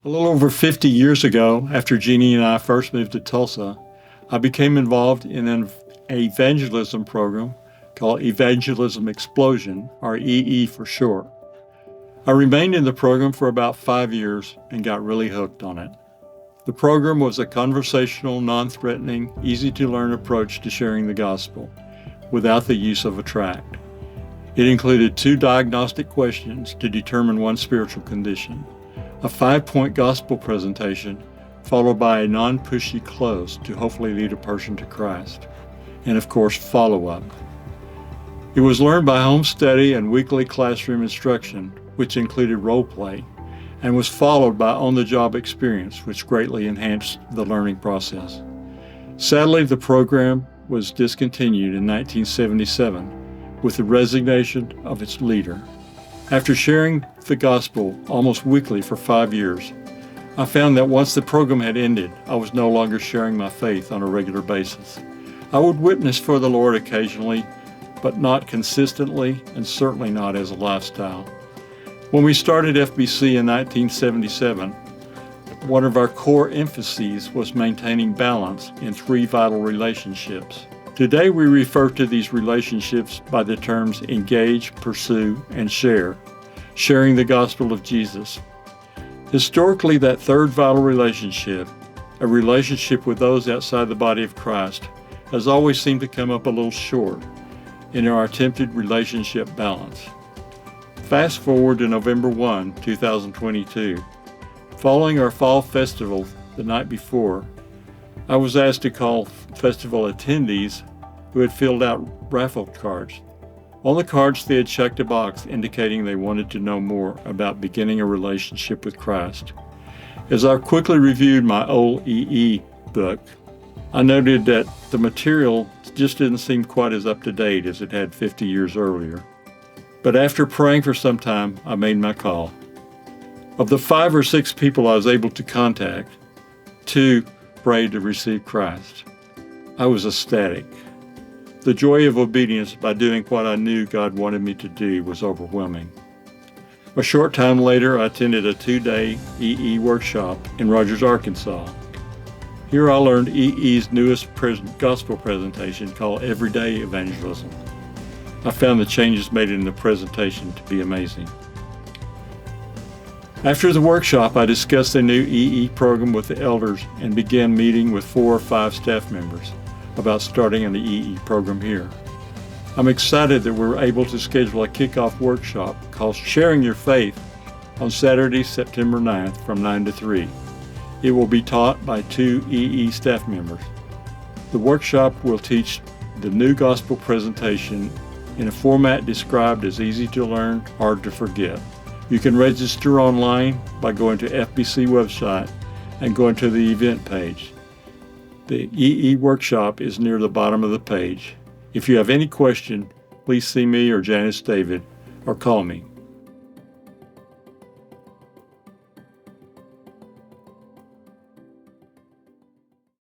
A little over 50 years ago, after Jeannie and I first moved to Tulsa, I became involved in an evangelism program called Evangelism Explosion, or EE for short. I remained in the program for about 5 years and got really hooked on it. The program was a conversational, non-threatening, easy-to-learn approach to sharing the gospel without the use of a tract. It included 2 diagnostic questions to determine one's spiritual condition, a 5-point gospel presentation, followed by a non-pushy close to hopefully lead a person to Christ, and of course, follow-up. It was learned by home study and weekly classroom instruction, which included role play, and was followed by on-the-job experience, which greatly enhanced the learning process. Sadly, the program was discontinued in 1977 with the resignation of its leader. After sharing the gospel almost weekly for 5 years, I found that once the program had ended, I was no longer sharing my faith on a regular basis. I would witness for the Lord occasionally, but not consistently, and certainly not as a lifestyle. When we started FBC in 1977, one of our core emphases was maintaining balance in 3 vital relationships. Today we refer to these relationships by the terms engage, pursue, and share, sharing the gospel of Jesus. Historically, that 3rd vital relationship, a relationship with those outside the body of Christ, has always seemed to come up a little short in our attempted relationship balance. Fast forward to November 1, 2022. Following our fall festival the night before, I was asked to call festival attendees who had filled out raffle cards. On the cards, they had checked a box indicating they wanted to know more about beginning a relationship with Christ. As I quickly reviewed my old EE book, I noted that the material just didn't seem quite as up to date as it had 50 years earlier. But after praying for some time, I made my call. Of the 5 or 6 people I was able to contact, 2 prayed to receive Christ. I was ecstatic. The joy of obedience by doing what I knew God wanted me to do was overwhelming. A short time later, I attended a 2-day EE workshop in Rogers, Arkansas. Here I learned EE's newest gospel presentation called Everyday Evangelism. I found the changes made in the presentation to be amazing. After the workshop, I discussed the new EE program with the elders and began meeting with 4 or 5 staff members about starting an EE program here. I'm excited that we're able to schedule a kickoff workshop called Sharing Your Faith on Saturday, September 9th from 9 to 3. It will be taught by 2 EE staff members. The workshop will teach the new gospel presentation in a format described as easy to learn, hard to forget. You can register online by going to FBC website and going to the event page. The EE workshop is near the bottom of the page. If you have any question, please see me or Janice David or call me.